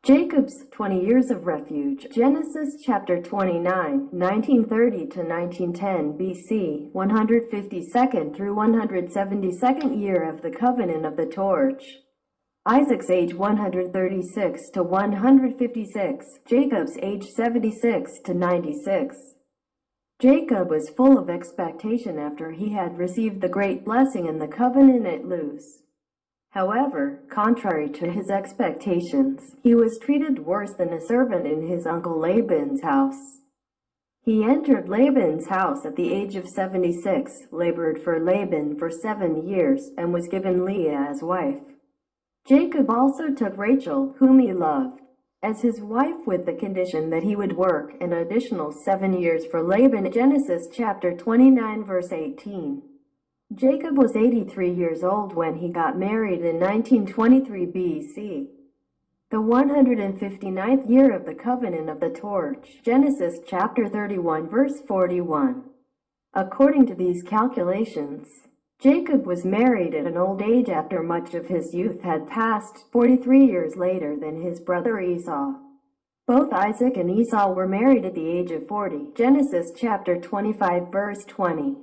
Jacob's 20 years of refuge. Genesis chapter 29, 1930 to 1910 BC, 152nd through 172nd year of the covenant of the torch. Isaac's age 136 to 156, Jacob's age 76 to 96. Jacob was full of expectation after he had received the great blessing in the covenant at Luz. However, contrary to his expectations, he was treated worse than a servant in his uncle Laban's house. He entered Laban's house at the age of 76, labored for Laban for 7 years, and was given Leah as wife. Jacob also took Rachel, whom he loved, as his wife with the condition that he would work an additional 7 years for Laban. Genesis chapter 29 verse 18. Jacob was 83 years old when he got married in 1923 BC, the 159th year of the covenant of the torch. Genesis chapter 31 verse 41. According to these calculations, Jacob was married at an old age after much of his youth had passed, 43 years later than his brother Esau. Both Isaac and Esau were married at the age of 40. Genesis chapter 25 verse 20.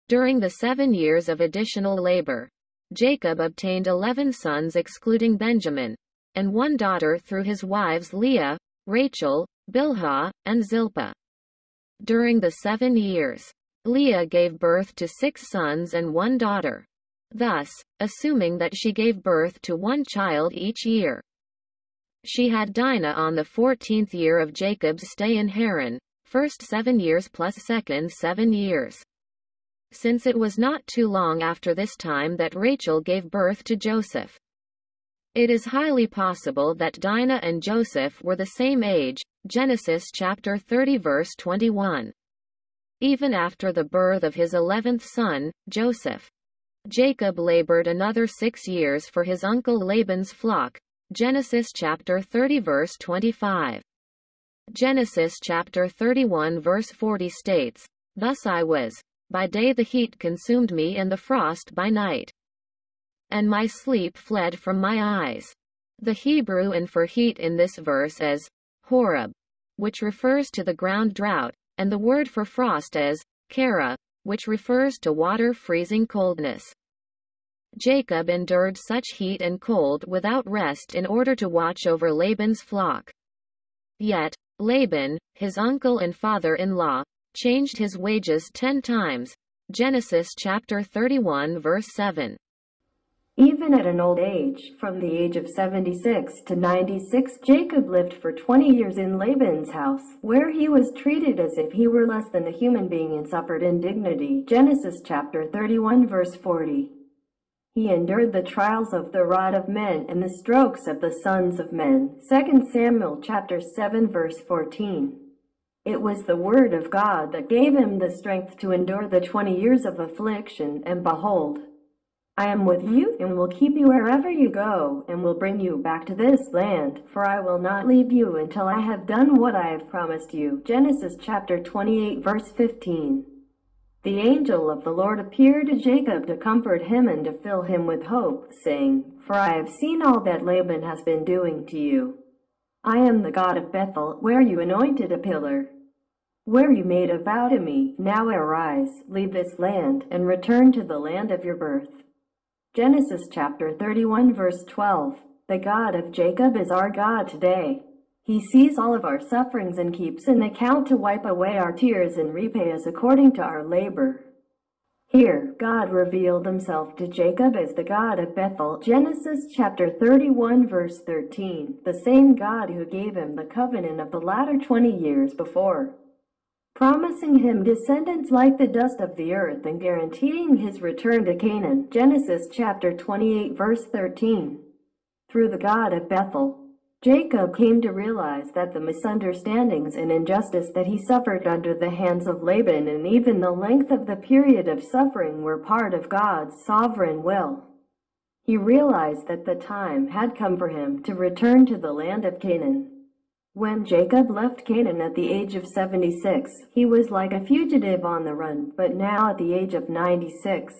During the 7 years of additional labor, Jacob obtained 11 sons excluding Benjamin, and 1 daughter through his wives Leah, Rachel, Bilhah, and Zilpah. During the 7 years, Leah gave birth to 6 sons and 1 daughter, thus, assuming that she gave birth to 1 child each year. She had Dinah on the 14th year of Jacob's stay in Haran, first 7 years plus second 7 years. Since it was not too long after this time that Rachel gave birth to Joseph. It is highly possible that Dinah and Joseph were the same age. Genesis chapter 30 verse 21. Even after the birth of his 11th son, Joseph, Jacob labored another 6 years for his uncle Laban's flock. Genesis chapter 30 verse 25. Genesis chapter 31 verse 40 states, "Thus I was. By day the heat consumed me and the frost by night. And my sleep fled from my eyes." The Hebrew and for heat in this verse is horeb, which refers to the ground drought, and the word for frost is kara, which refers to water freezing coldness. Jacob endured such heat and cold without rest in order to watch over Laban's flock. Yet, Laban, his uncle and father-in-law, changed his wages 10 times. Genesis chapter 31 verse 7. Even at an old age, from the age of 76 to 96, Jacob lived for 20 years in Laban's house, where he was treated as if he were less than a human being and suffered indignity. Genesis chapter 31 verse 40. He endured the trials of the rod of men and the strokes of the sons of men. 2 Samuel chapter 7 verse 14. It was the word of God that gave him the strength to endure the 20 years of affliction, and behold, I am with you, and will keep you wherever you go, and will bring you back to this land, for I will not leave you until I have done what I have promised you. Genesis chapter 28 verse 15. The angel of the Lord appeared to Jacob to comfort him and to fill him with hope, saying, "For I have seen all that Laban has been doing to you. I am the God of Bethel, where you anointed a pillar, where you made a vow to me. Now arise, leave this land, and return to the land of your birth." Genesis chapter 31 verse 12. The God of Jacob is our God today. He sees all of our sufferings and keeps an account to wipe away our tears and repay us according to our labor. Here, God revealed himself to Jacob as the God of Bethel. Genesis chapter 31 verse 13. The same God who gave him the covenant of the latter 20 years before, promising him descendants like the dust of the earth and guaranteeing his return to Canaan. Genesis chapter 28 verse 13. Through the God of Bethel, Jacob came to realize that the misunderstandings and injustice that he suffered under the hands of Laban and even the length of the period of suffering were part of God's sovereign will. He realized that the time had come for him to return to the land of Canaan. When Jacob left Canaan at the age of 76, he was like a fugitive on the run, but now at the age of 96,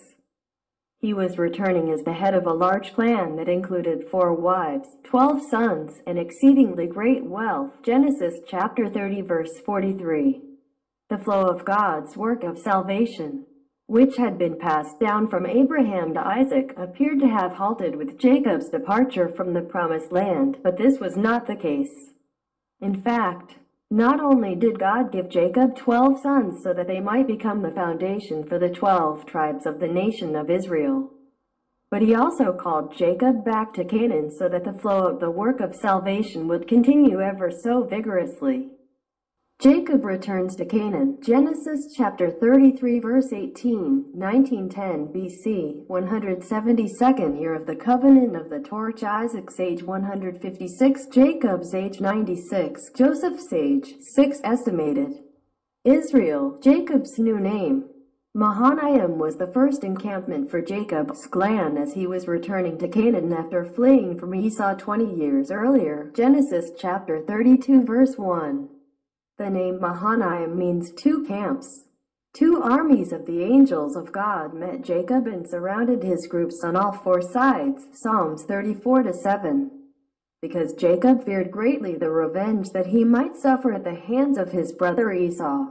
He was returning as the head of a large clan that included 4 wives, 12 sons, and exceedingly great wealth. Genesis chapter 30 verse 43. The flow of God's work of salvation, which had been passed down from Abraham to Isaac, appeared to have halted with Jacob's departure from the promised land, but this was not the case. In fact, not only did God give Jacob 12 sons so that they might become the foundation for the 12 tribes of the nation of Israel, but he also called Jacob back to Canaan so that the flow of the work of salvation would continue ever so vigorously. Jacob returns to Canaan. Genesis chapter 33 verse 18, 1910 BC, 172nd year of the covenant of the torch. Isaac's age 156, Jacob's age 96, Joseph's age 6 estimated. Israel, Jacob's new name. Mahanaim was the first encampment for Jacob's clan as he was returning to Canaan after fleeing from Esau 20 years earlier. Genesis chapter 32 verse 1. The name Mahanaim means 2 camps. 2 armies of the angels of God met Jacob and surrounded his groups on all 4 sides. Psalms 34-7. Because Jacob feared greatly the revenge that he might suffer at the hands of his brother Esau.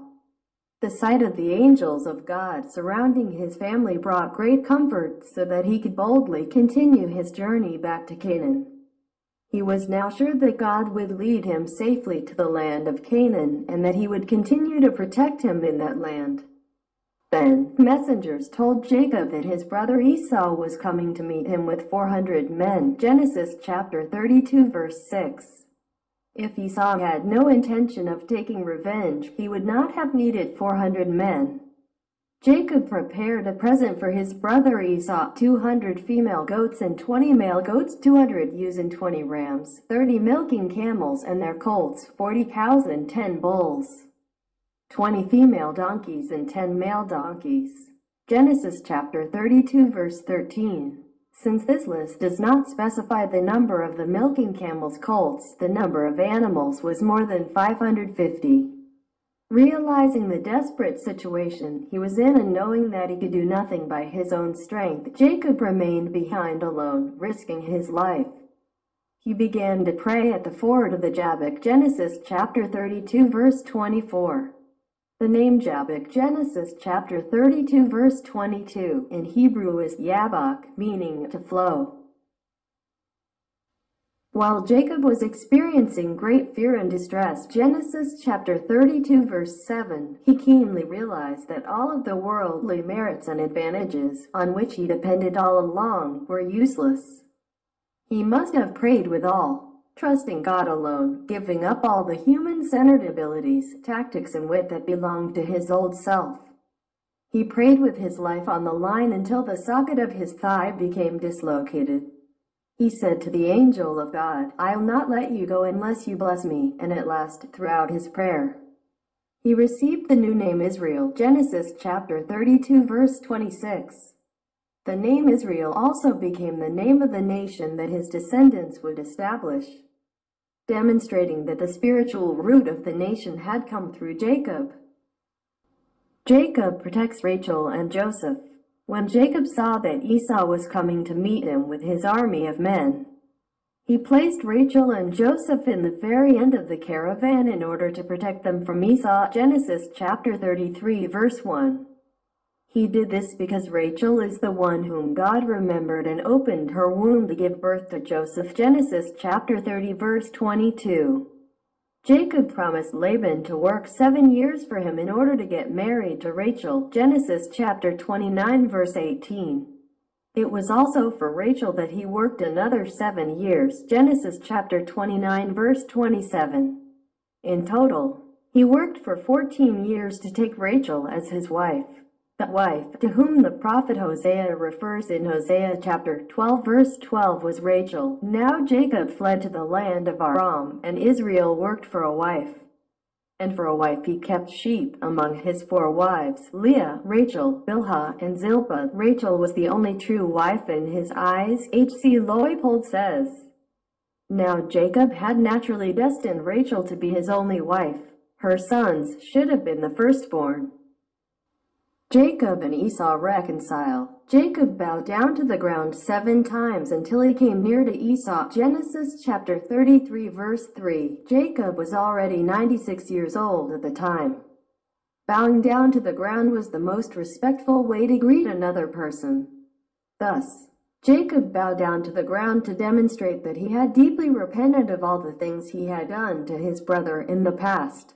The sight of the angels of God surrounding his family brought great comfort so that he could boldly continue his journey back to Canaan. He was now sure that God would lead him safely to the land of Canaan and that he would continue to protect him in that land. Then messengers told Jacob that his brother Esau was coming to meet him with 400 men. Genesis chapter 32 verse 6. If Esau had no intention of taking revenge, he would not have needed 400 men. Jacob prepared a present for his brother Esau, 200 female goats and 20 male goats, 200 ewes and 20 rams, 30 milking camels and their colts, 40 cows and 10 bulls, 20 female donkeys and 10 male donkeys. Genesis chapter 32 verse 13. Since this list does not specify the number of the milking camels' colts, the number of animals was more than 550. Realizing the desperate situation he was in and knowing that he could do nothing by his own strength, Jacob remained behind alone, risking his life. He began to pray at the ford of the Jabbok. Genesis chapter 32 verse 24. The name Jabbok, Genesis chapter 32 verse 22, in Hebrew is Yabok, meaning to flow. While Jacob was experiencing great fear and distress, Genesis chapter 32 verse 7, he keenly realized that all of the worldly merits and advantages, on which he depended all along, were useless. He must have prayed with all, trusting God alone, giving up all the human-centered abilities, tactics and wit that belonged to his old self. He prayed with his life on the line until the socket of his thigh became dislocated. He said to the angel of God, "I'll not let you go unless you bless me," and at last, throughout his prayer, he received the new name Israel. Genesis chapter 32 verse 26. The name Israel also became the name of the nation that his descendants would establish, demonstrating that the spiritual root of the nation had come through Jacob. Jacob protects Rachel and Joseph. When Jacob saw that Esau was coming to meet him with his army of men, he placed Rachel and Joseph in the very end of the caravan in order to protect them from Esau. Genesis chapter 33 verse 1. He did this because Rachel is the one whom God remembered and opened her womb to give birth to Joseph. Genesis chapter 30 verse 22. Jacob promised Laban to work 7 years for him in order to get married to Rachel. Genesis chapter 29 verse 18. It was also for Rachel that he worked another 7 years. Genesis chapter 29 verse 27. In total, he worked for 14 years to take Rachel as his wife. The wife to whom the prophet Hosea refers in Hosea chapter 12 verse 12 was Rachel. Now Jacob fled to the land of Aram, and Israel worked for a wife. And for a wife he kept sheep among his 4 wives, Leah, Rachel, Bilhah, and Zilpah. Rachel was the only true wife in his eyes, H.C. Leupold says. Now Jacob had naturally destined Rachel to be his only wife. Her sons should have been the firstborn. Jacob and Esau reconcile. Jacob bowed down to the ground 7 times until he came near to Esau. Genesis chapter 33 verse 3. Jacob was already 96 years old at the time. Bowing down to the ground was the most respectful way to greet another person. Thus, Jacob bowed down to the ground to demonstrate that he had deeply repented of all the things he had done to his brother in the past.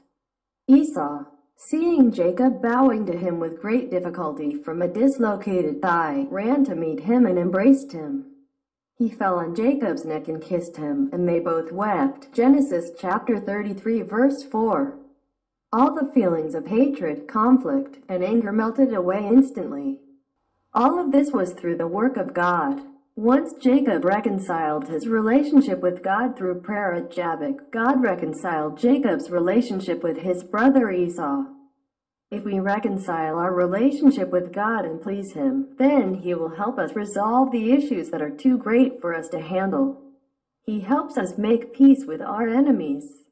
Esau, seeing Jacob bowing to him with great difficulty from a dislocated thigh, ran to meet him and embraced him. He fell on Jacob's neck and kissed him, and they both wept. Genesis chapter 33 verse 4. All the feelings of hatred, conflict, and anger melted away instantly. All of this was through the work of God. Once Jacob reconciled his relationship with God through prayer at Jabbok, God reconciled Jacob's relationship with his brother Esau. If we reconcile our relationship with God and please Him, then He will help us resolve the issues that are too great for us to handle. He helps us make peace with our enemies.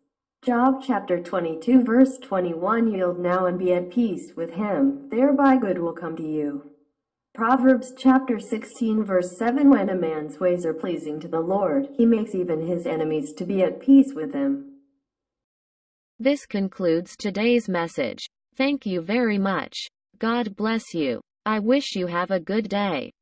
Job chapter 22 verse 21. Yield now and be at peace with him, thereby good will come to you. Proverbs chapter 16 verse 7. When a man's ways are pleasing to the Lord, He makes even his enemies to be at peace with him. This concludes today's message. Thank you very much. God bless you. I wish you have a good day.